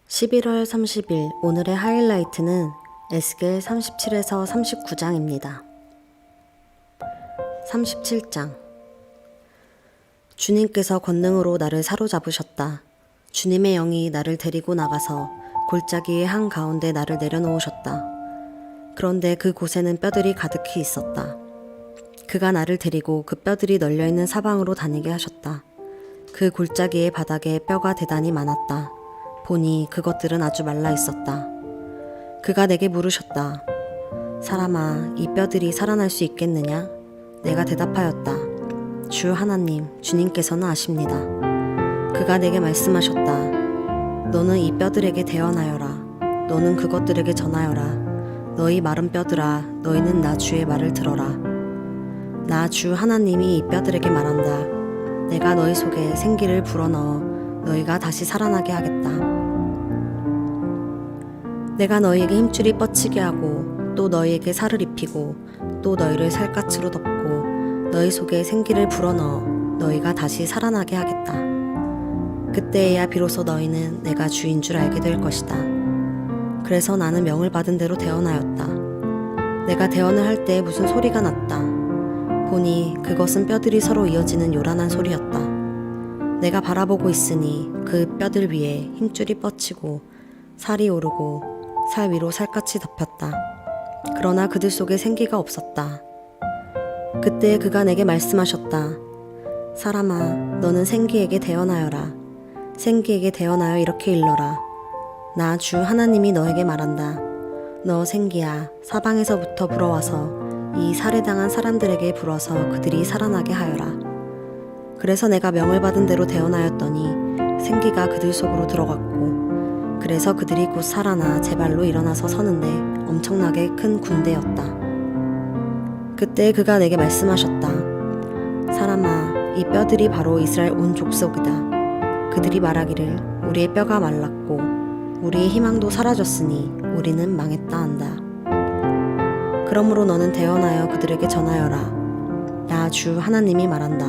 (11월 30일) 오늘의 하이라이트는 에스겔 37에서 39장입니다. 37장. 주님께서 권능으로 나를 사로잡으셨다. 주님의 영이 나를 데리고 나가서 골짜기의 한가운데 나를 내려놓으셨다. 그런데 그곳에는 뼈들이 가득히 있었다. 그가 나를 데리고 그 뼈들이 널려있는 사방으로 다니게 하셨다. 그 골짜기의 바닥에 뼈가 대단히 많았다. 보니 그것들은 아주 말라 있었다. 그가 내게 물으셨다. 사람아, 이 뼈들이 살아날 수 있겠느냐? 내가 대답하였다. 주 하나님, 주님께서는 아십니다. 그가 내게 말씀하셨다. 너는 이 뼈들에게 대언하여라. 너는 그것들에게 전하여라. 너희 마른 뼈들아, 너희는 나 주의 말을 들어라. 나 주 하나님이 이 뼈들에게 말한다. 내가 너희 속에 생기를 불어넣어 너희가 다시 살아나게 하겠다. 내가 너희에게 힘줄이 뻗치게 하고 또 너희에게 살을 입히고 또 너희를 살갗으로 덮고 너희 속에 생기를 불어넣어 너희가 다시 살아나게 하겠다. 그때에야 비로소 너희는 내가 주인 줄 알게 될 것이다. 그래서 나는 명을 받은 대로 대언하였다. 내가 대언을 할 때 무슨 소리가 났다. 보니 그것은 뼈들이 서로 이어지는 요란한 소리였다. 내가 바라보고 있으니 그 뼈들 위에 힘줄이 뻗치고 살이 오르고 살 위로 살갗이 덮였다. 그러나 그들 속에 생기가 없었다. 그때 그가 내게 말씀하셨다. 사람아, 너는 생기에게 대언하여라. 생기에게 대언하여 이렇게 일러라. 나 주 하나님이 너에게 말한다. 너 생기야, 사방에서부터 불어와서 이 살해당한 사람들에게 불어서 그들이 살아나게 하여라. 그래서 내가 명을 받은 대로 대언하였더니 생기가 그들 속으로 들어갔고 그래서 그들이 곧 살아나 제 발로 일어나서 서는데 엄청나게 큰 군대였다. 그때 그가 내게 말씀하셨다. 사람아, 이 뼈들이 바로 이스라엘 온 족속이다. 그들이 말하기를 우리의 뼈가 말랐고 우리의 희망도 사라졌으니 우리는 망했다 한다. 그러므로 너는 대언하여 그들에게 전하여라. 나 주 하나님이 말한다.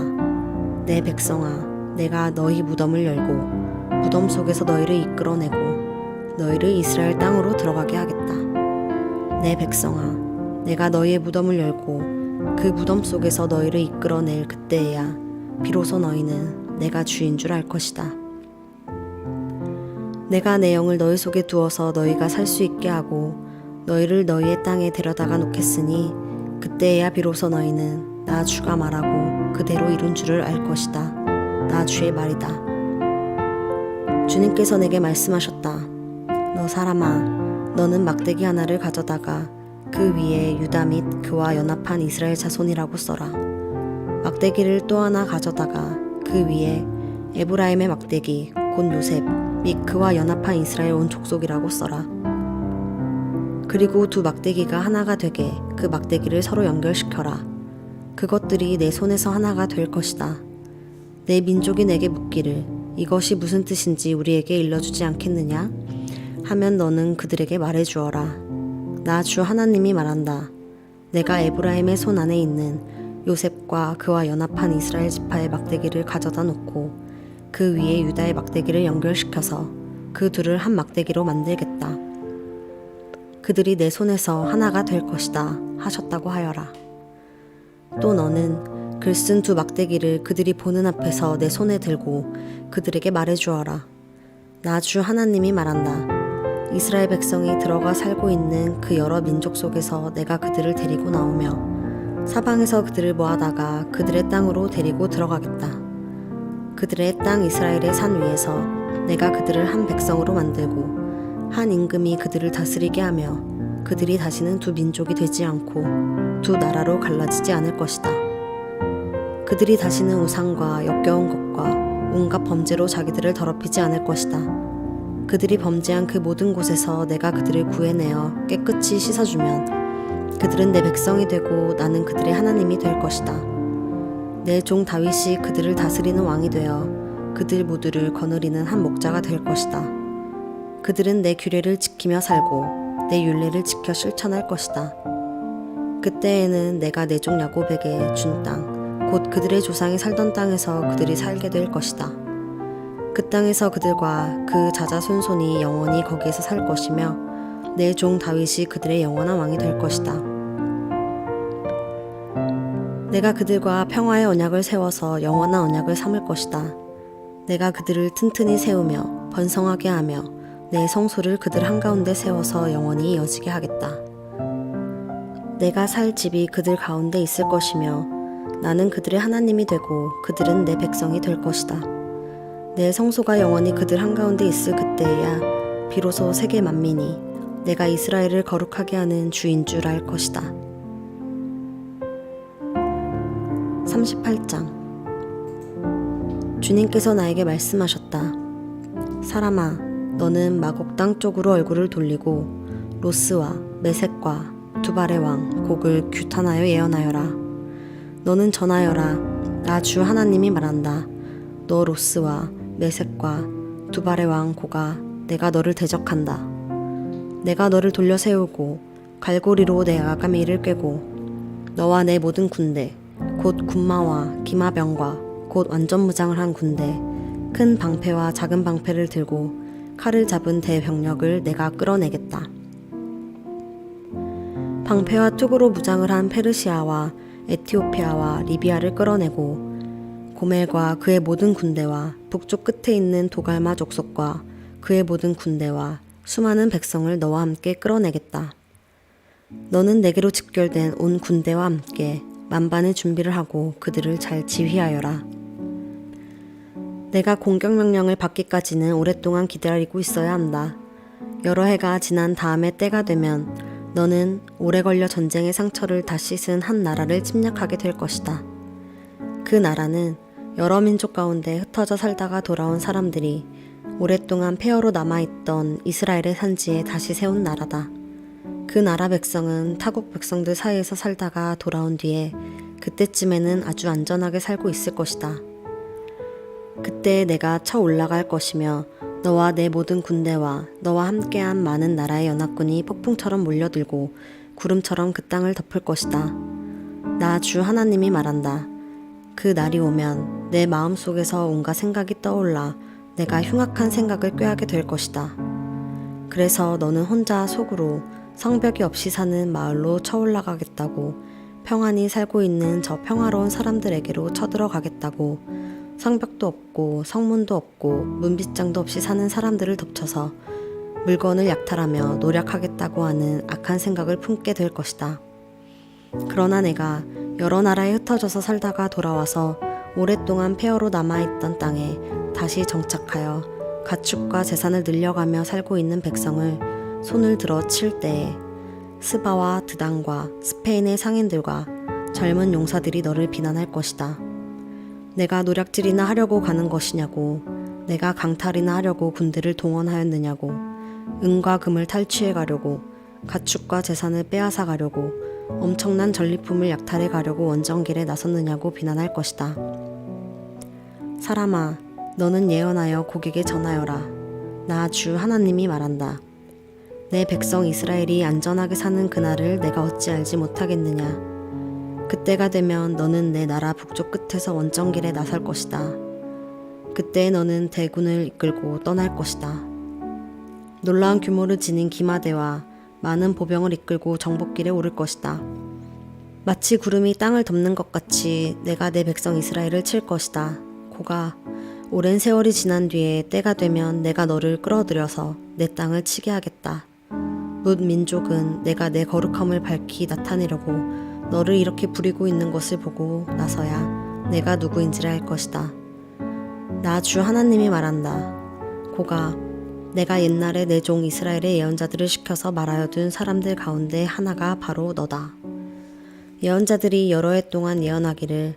내 백성아, 내가 너희 무덤을 열고 무덤 속에서 너희를 이끌어내고 너희를 이스라엘 땅으로 들어가게 하겠다. 내 백성아, 내가 너희의 무덤을 열고 그 무덤 속에서 너희를 이끌어낼 그때에야 비로소 너희는 내가 주인 줄 알 것이다. 내가 내 영을 너희 속에 두어서 너희가 살 수 있게 하고 너희를 너희의 땅에 데려다가 놓겠으니 그때에야 비로소 너희는 나 주가 말하고 그대로 이룬 줄을 알 것이다. 나 주의 말이다. 주님께서 내게 말씀하셨다. 너 사람아, 너는 막대기 하나를 가져다가 그 위에 유다 및 그와 연합한 이스라엘 자손이라고 써라. 막대기를 또 하나 가져다가 그 위에 에브라임의 막대기 곧 요셉 및 그와 연합한 이스라엘 온 족속이라고 써라. 그리고 두 막대기가 하나가 되게 그 막대기를 서로 연결시켜라. 그것들이 내 손에서 하나가 될 것이다. 내 민족이 내게 묻기를 이것이 무슨 뜻인지 우리에게 일러주지 않겠느냐? 하면 너는 그들에게 말해주어라. 나 주 하나님이 말한다. 내가 에브라임의 손 안에 있는 요셉과 그와 연합한 이스라엘 지파의 막대기를 가져다 놓고 그 위에 유다의 막대기를 연결시켜서 그 둘을 한 막대기로 만들겠다. 그들이 내 손에서 하나가 될 것이다 하셨다고 하여라. 또 너는 글쓴 두 막대기를 그들이 보는 앞에서 내 손에 들고 그들에게 말해주어라. 나 주 하나님이 말한다. 이스라엘 백성이 들어가 살고 있는 그 여러 민족 속에서 내가 그들을 데리고 나오며 사방에서 그들을 모아다가 그들의 땅으로 데리고 들어가겠다. 그들의 땅 이스라엘의 산 위에서 내가 그들을 한 백성으로 만들고 한 임금이 그들을 다스리게 하며 그들이 다시는 두 민족이 되지 않고 두 나라로 갈라지지 않을 것이다. 그들이 다시는 우상과 역겨운 것과 온갖 범죄로 자기들을 더럽히지 않을 것이다. 그들이 범죄한 그 모든 곳에서 내가 그들을 구해내어 깨끗이 씻어주면 그들은 내 백성이 되고 나는 그들의 하나님이 될 것이다. 내 종 다윗이 그들을 다스리는 왕이 되어 그들 모두를 거느리는 한 목자가 될 것이다. 그들은 내 규례를 지키며 살고 내 율례를 지켜 실천할 것이다. 그때에는 내가 내 종 야곱에게 준 땅, 곧 그들의 조상이 살던 땅에서 그들이 살게 될 것이다. 그 땅에서 그들과 그 자자손손이 영원히 거기에서 살 것이며 내 종 다윗이 그들의 영원한 왕이 될 것이다. 내가 그들과 평화의 언약을 세워서 영원한 언약을 삼을 것이다. 내가 그들을 튼튼히 세우며 번성하게 하며 내 성소를 그들 한가운데 세워서 영원히 이어지게 하겠다. 내가 살 집이 그들 가운데 있을 것이며 나는 그들의 하나님이 되고 그들은 내 백성이 될 것이다. 내 성소가 영원히 그들 한가운데 있을 그때에야 비로소 세계 만민이 내가 이스라엘을 거룩하게 하는 주인 줄 알 것이다. 38장. 주님께서 나에게 말씀하셨다. 사람아, 너는 마곡 땅 쪽으로 얼굴을 돌리고 로스와 메섹과 두발의 왕 곡을 규탄하여 예언하여라. 너는 전하여라. 나 주 하나님이 말한다. 너 로스와 메섹과 두발의 왕 고가 내가 너를 대적한다. 내가 너를 돌려 세우고 갈고리로 내 아가미를 꿰고 너와 내 모든 군대 곧 군마와 기마병과 곧 완전 무장을 한 군대 큰 방패와 작은 방패를 들고 칼을 잡은 대병력을 내가 끌어내겠다. 방패와 뚝으로 무장을 한 페르시아와 에티오피아와 리비아를 끌어내고 고멜과 그의 모든 군대와 북쪽 끝에 있는 도갈마 족속과 그의 모든 군대와 수많은 백성을 너와 함께 끌어내겠다. 너는 내게로 집결된 온 군대와 함께 만반의 준비를 하고 그들을 잘 지휘하여라. 내가 공격 명령을 받기까지는 오랫동안 기다리고 있어야 한다. 여러 해가 지난 다음에 때가 되면 너는 오래 걸려 전쟁의 상처를 다 씻은 한 나라를 침략하게 될 것이다. 그 나라는 여러 민족 가운데 흩어져 살다가 돌아온 사람들이 오랫동안 폐허로 남아있던 이스라엘의 산지에 다시 세운 나라다. 그 나라 백성은 타국 백성들 사이에서 살다가 돌아온 뒤에 그때쯤에는 아주 안전하게 살고 있을 것이다. 그때 내가 쳐 올라갈 것이며 너와 내 모든 군대와 너와 함께한 많은 나라의 연합군이 폭풍처럼 몰려들고 구름처럼 그 땅을 덮을 것이다. 나 주 하나님이 말한다. 그 날이 오면 내 마음속에서 온갖 생각이 떠올라 내가 흉악한 생각을 꾀하게 될 것이다. 그래서 너는 혼자 속으로 성벽이 없이 사는 마을로 쳐올라가겠다고 평안히 살고 있는 저 평화로운 사람들에게로 쳐들어가겠다고 성벽도 없고 성문도 없고 문빗장도 없이 사는 사람들을 덮쳐서 물건을 약탈하며 노력하겠다고 하는 악한 생각을 품게 될 것이다. 그러나 내가 여러 나라에 흩어져서 살다가 돌아와서 오랫동안 폐허로 남아있던 땅에 다시 정착하여 가축과 재산을 늘려가며 살고 있는 백성을 손을 들어 칠 때에 스바와 드단과 스페인의 상인들과 젊은 용사들이 너를 비난할 것이다. 내가 노략질이나 하려고 가는 것이냐고, 내가 강탈이나 하려고 군대를 동원하였느냐고, 은과 금을 탈취해 가려고, 가축과 재산을 빼앗아 가려고, 엄청난 전리품을 약탈해 가려고 원정길에 나섰느냐고 비난할 것이다. 사람아, 너는 예언하여 고객에 전하여라. 나 주 하나님이 말한다. 내 백성 이스라엘이 안전하게 사는 그날을 내가 어찌 알지 못하겠느냐. 그때가 되면 너는 내 나라 북쪽 끝에서 원정길에 나설 것이다. 그때 너는 대군을 이끌고 떠날 것이다. 놀라운 규모를 지닌 기마대와 많은 보병을 이끌고 정복길에 오를 것이다. 마치 구름이 땅을 덮는 것 같이 내가 내 백성 이스라엘을 칠 것이다. 고가 오랜 세월이 지난 뒤에 때가 되면 내가 너를 끌어들여서 내 땅을 치게 하겠다. 뭇 민족은 내가 내 거룩함을 밝히 나타내려고 너를 이렇게 부리고 있는 것을 보고 나서야 내가 누구인지를 알 것이다. 나 주 하나님이 말한다. 고가 내가 옛날에 내 종 이스라엘의 예언자들을 시켜서 말하여둔 사람들 가운데 하나가 바로 너다. 예언자들이 여러 해 동안 예언하기를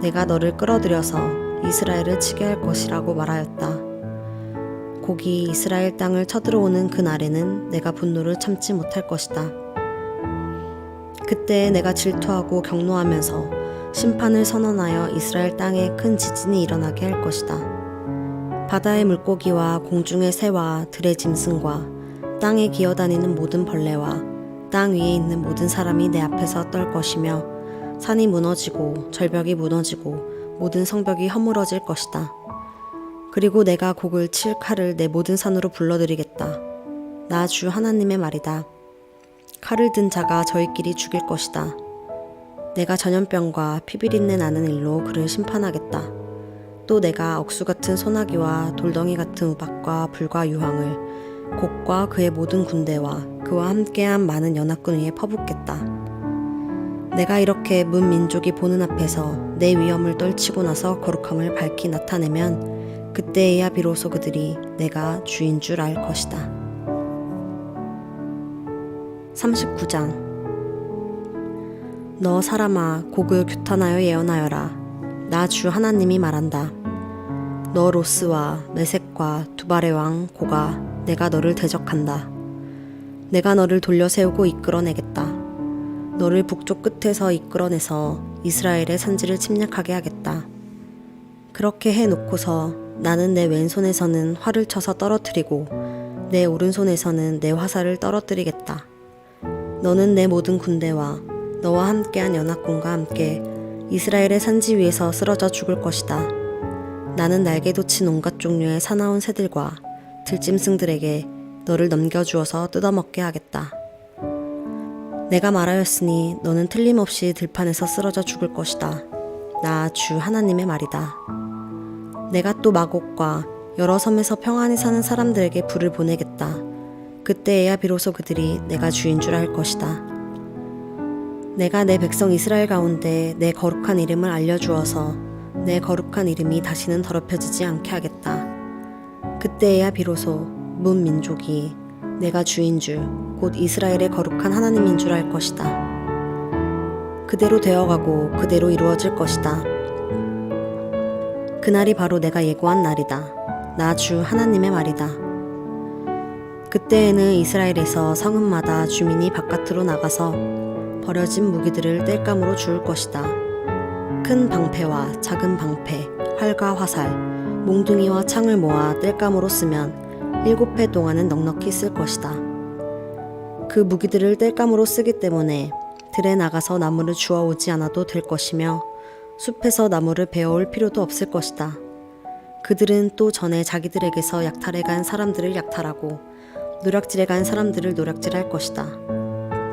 내가 너를 끌어들여서 이스라엘을 치게 할 것이라고 말하였다. 곡이 이스라엘 땅을 쳐들어오는 그 날에는 내가 분노를 참지 못할 것이다. 그때 내가 질투하고 격노하면서 심판을 선언하여 이스라엘 땅에 큰 지진이 일어나게 할 것이다. 바다의 물고기와 공중의 새와 들의 짐승과 땅에 기어다니는 모든 벌레와 땅 위에 있는 모든 사람이 내 앞에서 떨 것이며 산이 무너지고 절벽이 무너지고 모든 성벽이 허물어질 것이다. 그리고 내가 곡을 칠 칼을 내 모든 산으로 불러들이겠다. 나 주 하나님의 말이다. 칼을 든 자가 저희끼리 죽일 것이다. 내가 전염병과 피비린내 나는 일로 그를 심판하겠다. 또 내가 억수 같은 소나기와 돌덩이 같은 우박과 불과 유황을 곡과 그의 모든 군대와 그와 함께한 많은 연합군 위에 퍼붓겠다. 내가 이렇게 문 민족이 보는 앞에서 내 위엄을 떨치고 나서 거룩함을 밝히 나타내면 그때에야 비로소 그들이 내가 주인 줄 알 것이다. 39장. 너 사람아, 곡을 규탄하여 예언하여라. 나 주 하나님이 말한다. 너 로스와 메섹과 두발의 왕 고가, 내가 너를 대적한다. 내가 너를 돌려 세우고 이끌어내겠다. 너를 북쪽 끝에서 이끌어내서 이스라엘의 산지를 침략하게 하겠다. 그렇게 해놓고서 나는 내 왼손에서는 활을 쳐서 떨어뜨리고 내 오른손에서는 내 화살을 떨어뜨리겠다. 너는 내 모든 군대와 너와 함께한 연합군과 함께 이스라엘의 산지 위에서 쓰러져 죽을 것이다. 나는 날개 돋친 온갖 종류의 사나운 새들과 들짐승들에게 너를 넘겨주어서 뜯어먹게 하겠다. 내가 말하였으니 너는 틀림없이 들판에서 쓰러져 죽을 것이다. 나 주 하나님의 말이다. 내가 또 마곡과 여러 섬에서 평안히 사는 사람들에게 불을 보내겠다. 그때에야 비로소 그들이 내가 주인 줄 알 것이다. 내가 내 백성 이스라엘 가운데 내 거룩한 이름을 알려주어서 내 거룩한 이름이 다시는 더럽혀지지 않게 하겠다. 그때에야 비로소 문 민족이 내가 주인 줄, 곧 이스라엘의 거룩한 하나님인 줄 알 것이다. 그대로 되어가고 그대로 이루어질 것이다. 그날이 바로 내가 예고한 날이다. 나 주 하나님의 말이다. 그때에는 이스라엘에서 성읍마다 주민이 바깥으로 나가서 버려진 무기들을 땔감으로 주울 것이다. 큰 방패와 작은 방패, 활과 화살, 몽둥이와 창을 모아 땔감으로 쓰면 7해 동안은 넉넉히 쓸 것이다. 그 무기들을 땔감으로 쓰기 때문에 들에 나가서 나무를 주워오지 않아도 될 것이며 숲에서 나무를 베어올 필요도 없을 것이다. 그들은 또 전에 자기들에게서 약탈해 간 사람들을 약탈하고 노략질해 간 사람들을 노략질할 것이다.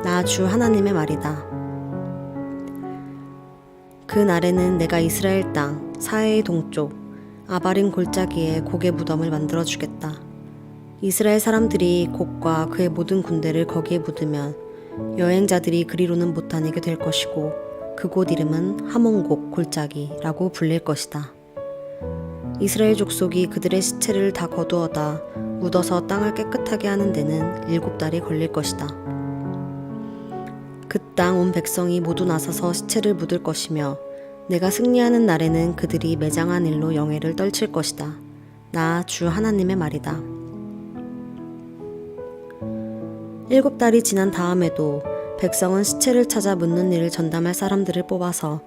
나 주 하나님의 말이다. 그 날에는 내가 이스라엘 땅 사해의 동쪽 아바림 골짜기에 곡의 무덤을 만들어 주겠다. 이스라엘 사람들이 곡과 그의 모든 군대를 거기에 묻으면 여행자들이 그리로는 못 다니게 될 것이고 그곳 이름은 하몬곡 골짜기라고 불릴 것이다. 이스라엘 족속이 그들의 시체를 다 거두어다 묻어서 땅을 깨끗하게 하는 데는 7달이 걸릴 것이다. 그 땅 온 백성이 모두 나서서 시체를 묻을 것이며 내가 승리하는 날에는 그들이 매장한 일로 영예를 떨칠 것이다. 나 주 하나님의 말이다. 7달이 지난 다음에도 백성은 시체를 찾아 묻는 일을 전담할 사람들을 뽑아서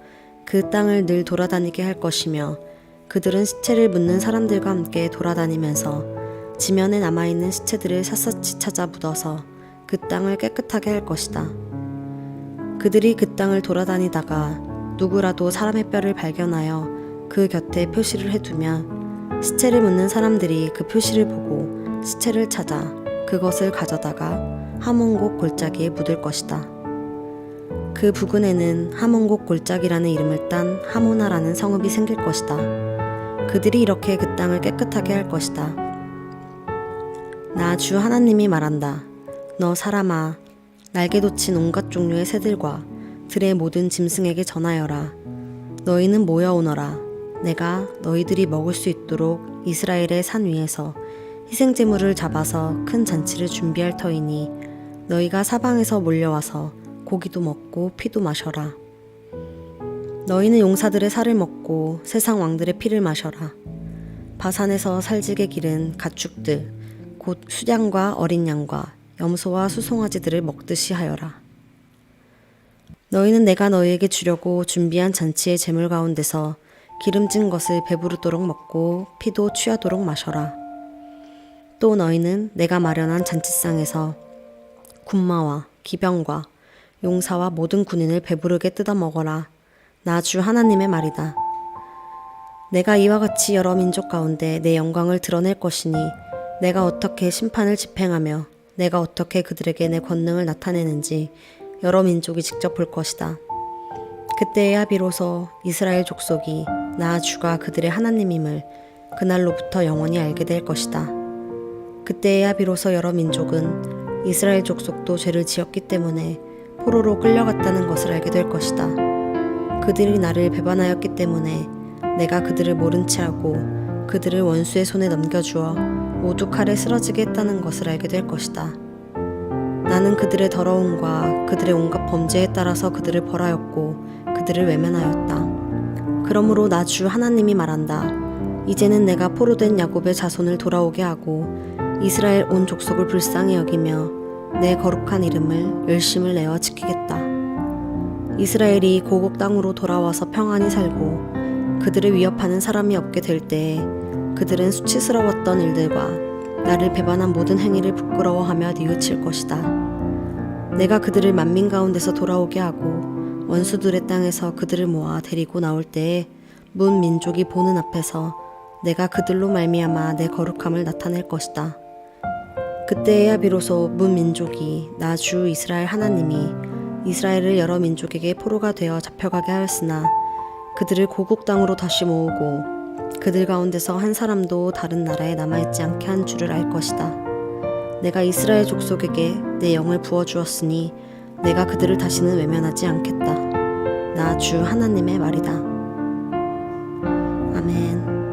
그 땅을 늘 돌아다니게 할 것이며 그들은 시체를 묻는 사람들과 함께 돌아다니면서 지면에 남아있는 시체들을 샅샅이 찾아 묻어서 그 땅을 깨끗하게 할 것이다. 그들이 그 땅을 돌아다니다가 누구라도 사람의 뼈를 발견하여 그 곁에 표시를 해두면 시체를 묻는 사람들이 그 표시를 보고 시체를 찾아 그것을 가져다가 하몬곡 골짜기에 묻을 것이다. 그 부근에는 하몬곡 골짜기라는 이름을 딴 하모나라는 성읍이 생길 것이다. 그들이 이렇게 그 땅을 깨끗하게 할 것이다. 나 주 하나님이 말한다. 너 사람아, 날개 돋친 온갖 종류의 새들과 들의 모든 짐승에게 전하여라. 너희는 모여오너라. 내가 너희들이 먹을 수 있도록 이스라엘의 산 위에서 희생제물을 잡아서 큰 잔치를 준비할 터이니 너희가 사방에서 몰려와서 고기도 먹고 피도 마셔라. 너희는 용사들의 살을 먹고 세상 왕들의 피를 마셔라. 바산에서 살직에 기른 가축들 곧 수양과 어린 양과 염소와 수송아지들을 먹듯이 하여라. 너희는 내가 너희에게 주려고 준비한 잔치의 제물 가운데서 기름진 것을 배부르도록 먹고 피도 취하도록 마셔라. 또 너희는 내가 마련한 잔치상에서 군마와 기병과 용사와 모든 군인을 배부르게 뜯어 먹어라. 나 주 하나님의 말이다. 내가 이와 같이 여러 민족 가운데 내 영광을 드러낼 것이니 내가 어떻게 심판을 집행하며 내가 어떻게 그들에게 내 권능을 나타내는지 여러 민족이 직접 볼 것이다. 그때야 비로소 이스라엘 족속이 나 주가 그들의 하나님임을 그날로부터 영원히 알게 될 것이다. 그때야 비로소 여러 민족은 이스라엘 족속도 죄를 지었기 때문에 포로로 끌려갔다는 것을 알게 될 것이다. 그들이 나를 배반하였기 때문에 내가 그들을 모른 채 하고 그들을 원수의 손에 넘겨주어 모두 칼에 쓰러지게 했다는 것을 알게 될 것이다. 나는 그들의 더러움과 그들의 온갖 범죄에 따라서 그들을 벌하였고 그들을 외면하였다. 그러므로 나 주 하나님이 말한다. 이제는 내가 포로된 야곱의 자손을 돌아오게 하고 이스라엘 온 족속을 불쌍히 여기며 내 거룩한 이름을 열심을 내어 지키겠다. 이스라엘이 고국 땅으로 돌아와서 평안히 살고 그들을 위협하는 사람이 없게 될 때에 그들은 수치스러웠던 일들과 나를 배반한 모든 행위를 부끄러워하며 뉘우칠 것이다. 내가 그들을 만민 가운데서 돌아오게 하고 원수들의 땅에서 그들을 모아 데리고 나올 때에 문 민족이 보는 앞에서 내가 그들로 말미암아 내 거룩함을 나타낼 것이다. 그때에야 비로소 문 민족이 나 주 이스라엘 하나님이 이스라엘을 여러 민족에게 포로가 되어 잡혀가게 하였으나 그들을 고국 땅으로 다시 모으고 그들 가운데서 한 사람도 다른 나라에 남아있지 않게 한 줄을 알 것이다. 내가 이스라엘 족속에게 내 영을 부어주었으니 내가 그들을 다시는 외면하지 않겠다. 나 주 하나님의 말이다. 아멘.